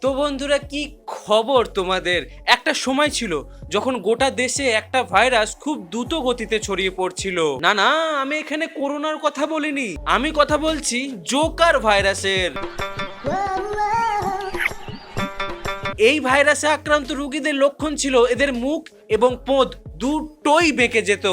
তো বন্ধুরা, কি খবর তোমাদের? একটা সময় ছিল যখন গোটা দেশে একটা ভাইরাস খুব দ্রুত গতিতে ছড়িয়ে পড়ছিল। না না, আমি এখানে করোনার কথা বলিনি, আমি কথা বলছি জোকার ভাইরাসের। এই ভাইরাসে আক্রান্ত রোগীদের লক্ষণ ছিল এদের মুখ এবং পোঁত দুটোই বেঁকে যেত।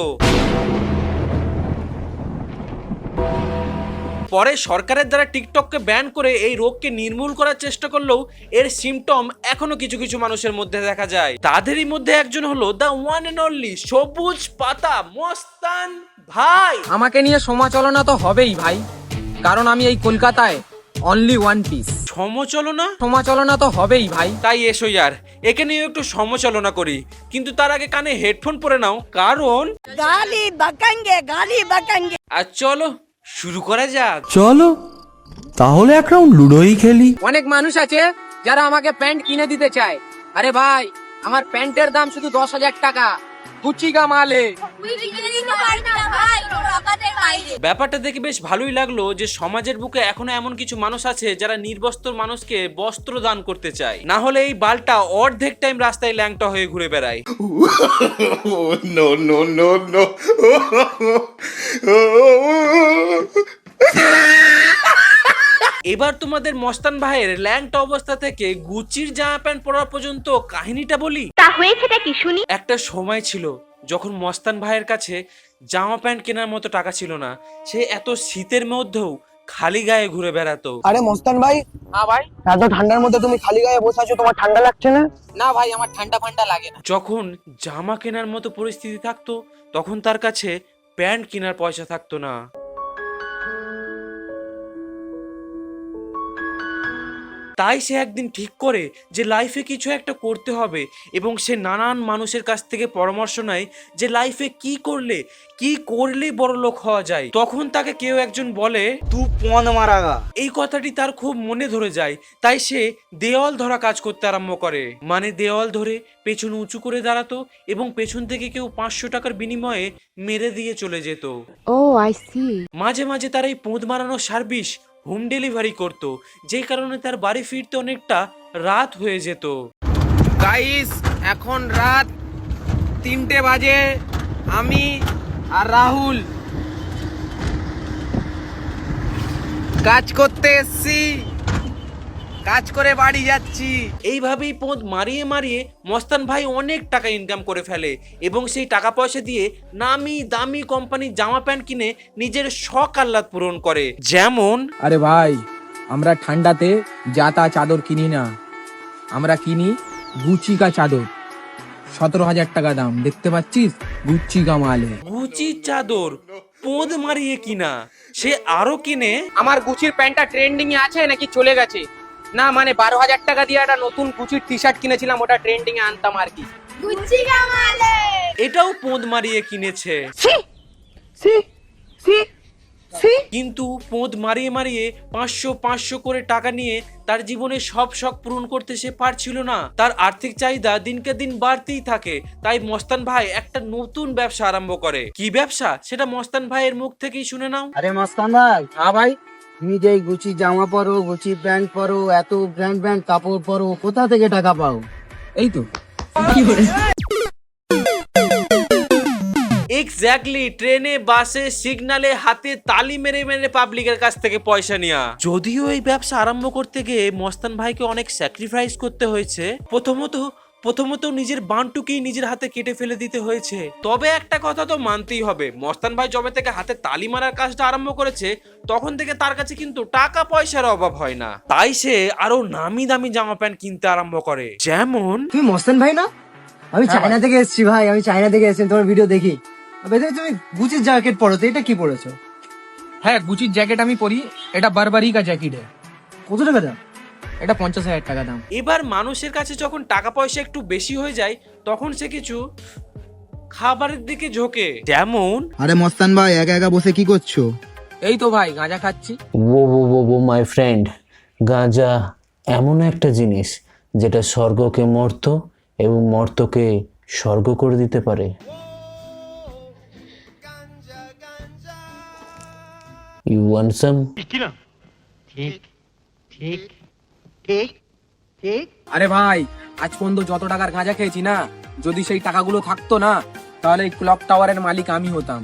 পরে সরকারের দ্বারা টিকটককে ব্যান করে এই রোগকে নির্মূল করার চেষ্টা করলেও এর সিমটম এখনো কিছু কিছু মানুষের মধ্যে দেখা যায়। তাদেরই মধ্যে একজন হলো দ্য ওয়ান এন্ড অনলি সবুজ পাতা মস্তান ভাই। আমাকে নিয়ে সমালোচনা তো হবেই ভাই, কারণ আমি এই কলকাতায় অনলি ওয়ান পিস। সমালোচনা তো হবেই ভাই। তাই এসো ইয়ার, একে নিয়ে একটু সমালোচনা করি, কিন্তু তার আগে কানে হেডফোন পরে নাও, কারণ গালি বকাঙ্গে। আর চলো শুরু করা যাক। চলো তাহলে এক রাউন্ড লুডোই খেলি। অনেক মানুষ আছে যারা আমাকে প্যান্ট কিনে দিতে চায়। আরে ভাই, আমার প্যান্টের দাম শুধু 10,000 টাকা, গুচি কা মালে। ব্যাপারটা দেখে বেশ ভালোই লাগলো যে সমাজের বুকে এখনো এমন কিছু মানুষ আছে যারা নির্বস্ত্র মানুষকে বস্ত্র দান করতে চায়, না হলে এই বালটা অর্ধেক টাইম রাস্তায় ল্যাংটা হয়ে ঘুরে বেড়ায়। No, no, no, no. এবার তোমাদের মস্তান ভাইয়ের ল্যাংটা অবস্থা থেকে গুচির জামা প্যান্ট পরা পর্যন্ত কাহিনীটা বলি। তা হয়েছেটা কি শুনি? একটা সময় ছিল যখন মস্তান ভাইয়ের কাছে জামা প্যান্ট কেনার মতো টাকা ছিল না। সে এত শীতের মধ্যেও খালি গায়ে ঘুরে বেড়াতো। আরে মস্তান ভাই, হ্যাঁ ভাই। এত ঠান্ডার মধ্যে তুমি খালি গায়ে বসে আছো, তোমার ঠান্ডা লাগছে না? না ভাই, আমার ঠান্ডা ফান্ডা লাগে না। যখন জামা কেনার মতো পরিস্থিতি থাকতো তখন তার কাছে প্যান্ট কেনার পয়সা থাকতো না। তাই সে একদিন ঠিক করে যে লাইফে কিছু একটা করতে হবে, এবং সে নানান মানুষের কাছ থেকে পরামর্শ নেয় যে লাইফে কি করলে বড় লোক হওয়া যায়। তখন তাকে কেউ একজন বলে, তুই পন মারাগা। এই কথাটি তার খুব মনে ধরে যায়। তাই সে দেওয়াল ধরা কাজ করতে আরম্ভ করে। মানে দেওয়াল ধরে পেছন উঁচু করে দাঁড়াতো এবং পেছন থেকে কেউ 500 টাকার বিনিময়ে মেরে দিয়ে চলে যেত। ও আই সি। মাঝে মাঝে তার এই পোঁদ মারানোর সার্ভিস হোম ডেলিভারি করতো, যে কারণে তার বাড়ি ফিরতে অনেকটা রাত হয়ে যেত। গাইস, এখন রাত 3টে বাজে। আমি আর রাহুল কাজ করতে এসছি, কাজ করে বাড়ি যাচ্ছি। এইভাবেই পোঁদ মারিয়ে মারিয়ে মস্তান ভাই অনেক টাকা ইনকাম করে ফেলে এবং সেই টাকা পয়সা দিয়ে নামি দামি কোম্পানির জামা প্যান্ট কিনে নিজের শখ আহ্লাদ পূরণ করে। যেমন আরে ভাই, আমরা ঠান্ডাতে জাতা চাদর কিনি না, আমরা কিনি গুচি কা চাদর। 17,000 টাকা দাম, দেখতে পাচ্ছিস? গুচি কা মালে। গুচির চাদর পোঁদ মারিয়ে কিনা, সে আরো কিনে। আমার গুচির প্যান্টটা ট্রেন্ডিং এ আছে নাকি চলে গেছে? না মানে 12,000 টাকা দিয়ে একটা নতুন গুচির টি শার্ট কিনেছিলাম, ওটা ট্রেন্ডিং এ আনতাম আর কি। এটাও পোঁদ মারিয়ে কিনেছে। কিন্তু পোঁদ মারিয়ে মারিয়ে 500 করে টাকা নিয়ে তার জীবনে সব শখ পূরণ করতে সে পারছিল না। তার আর্থিক চাহিদা দিনকে দিন বাড়তেই থাকে। তাই মস্তান ভাই একটা নতুন ব্যবসা আরম্ভ করে। কি ব্যবসা, সেটা মস্তান ভাইয়ের মুখ থেকেই শুনে নাও। আরে মস্তান ভাই, হ্যাঁ ভাই। তুমি যে গুচি জামা পরো, গুচি প্যান্ট পরো, এত ব্র্যান্ড ব্র্যান্ড কাপড় পরো, কোথা থেকে টাকা পাও? এই তো এক্স্যাক্টলি, ট্রেনে বাসে সিগনালে হাতে তালি মেরে মেরে পাবলিকের কাছ থেকে পয়সা নেওয়া। যদিও এই ব্যবসা আরম্ভ করতে গিয়ে মস্তান ভাইকে অনেক স্যাক্রিফাইস করতে হয়েছে। প্রথমত নিজের বানটুকেই নিজের হাতে কেটে ফেলে দিতে হয়েছে। তবে একটা কথা তো মানতেই হবে, মস্তান ভাই যবে থেকে হাতে তালি মারার কাজটা আরম্ভ করেছে তখন থেকে তার কাছে কিন্তু টাকা পয়সার অভাব হয় না। তাই সে আরো নামি দামি জামা প্যান্ট কিনতে আরম্ভ করে। যেমন, তুমি মস্তান ভাই না? আমি চায়না থেকে এসেছি ভাই, আমি চায়না থেকে এসেছি, তোমার ভিডিও দেখি। তুমি গুচির জ্যাকেট পরো, তো এটা কি পরেছো? হ্যাঁ, গুচির জ্যাকেট আমি পরি। এটা বারবারি কা জ্যাকেট। কত টাকা দাম? এটা 50,000 টাকা দাম। এবার মানুষের কাছে যখন টাকা পয়সা একটু বেশি হয়ে যায় তখন সে কিছু খাবারের দিকে ঝোঁকে। যেমন, আরে মস্তান ভাই, একা একা বসে কি করছো? এই তো ভাই, গাঁজা খাচ্ছি। ও মাই ফ্রেন্ড, গাঁজা এমন একটা জিনিস যেটা স্বর্গকে মর্ত এবং মর্তকে স্বর্গ করে দিতে পারে। You want some? ঠিক ঠিক ঠিক আরে ভাই, আজ পর্যন্ত যত টাকার গাঁজা খেয়েছি না, যদি সেই টাকাগুলো থাকতো না, তাহলে এই ক্লক টাওয়ারের মালিক আমি হতাম।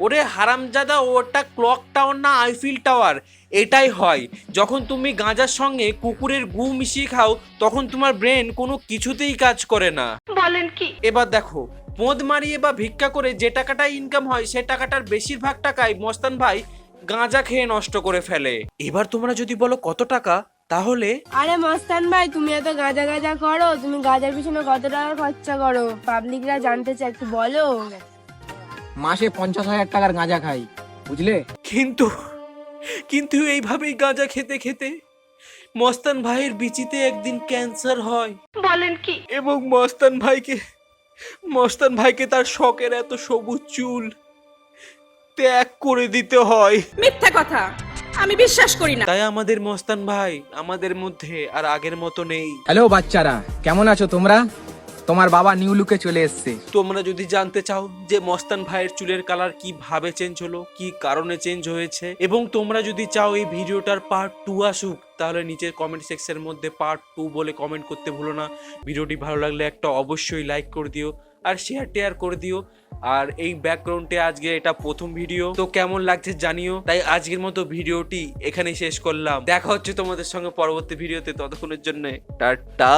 ওরে হারামজাদা, ওটা ক্লক টাওয়ার না আইফিল টাওয়ার। এটাই হয় যখন তুমি গাঁজার সঙ্গে কুকুরের গু মিশিয়ে খাও, তখন তোমার ব্রেন কোনো কিছুতেই কাজ করে না। বলেন কি? এবার দেখো, পোঁদ মারিয়ে বা ভিক্ষা করে যে টাকাটা ইনকাম হয়, সে টাকাটার বেশিরভাগ টাকাই মস্তান ভাই গাঁজা খেয়ে নষ্ট করে ফেলে। এবার তোমরা যদি বলো কত টাকা, তাহলে আরে মস্তান ভাই, তুমি এত গাঁজা গাঁজা করো, তুমি গাঁজার পিছনে কত টাকা খরচা করো? পাবলিকরা জানতে চায়, একটু বলো। মাসে 50,000 টাকার গাঁজা খাই, বুঝলে? কিন্তু এইভাবেই গাঁজা খেতে খেতে মস্তান ভাইয়ের বিচিতে একদিন ক্যান্সার হয়। বলেন কি? এবং মস্তান ভাইকে তার শখের এত সবুজ চুল ত্যাগ করে দিতে হয়। মিথ্যা কথা, আমি বিশ্বাস করি না। তাই আমাদের মস্তান ভাই আমাদের মধ্যে আর আগের মতো নেই। হ্যালো বাচ্চারা, কেমন আছো তোমরা? তোমার বাবা নিউ লুকে চলে এসছে। তোমরা যদি জানতে চাও যে মস্তান ভাইয়ের চুলের কালার কিভাবে চেঞ্জ হলো, কি কারণে চেঞ্জ হয়েছে, এবং তোমরা যদি চাও এই ভিডিওটার পার্ট 2 আসুক, তাহলে নিচের কমেন্ট সেকশনের মধ্যে পার্ট 2 বলে কমেন্ট করতে ভুলো না। ভিডিওটি ভালো লাগলে একটা অবশ্যই লাইক করে দিও আর শেয়ার করে দিও। আর এই ব্যাকগ্রাউন্ডে আজকে এটা প্রথম ভিডিও, তো কেমন লাগছে জানিও। তাই আজকের মতো ভিডিওটি এখানেই শেষ করলাম। দেখা হচ্ছে তোমাদের সঙ্গে পরবর্তী ভিডিওতে, ততক্ষণের জন্য টাটা।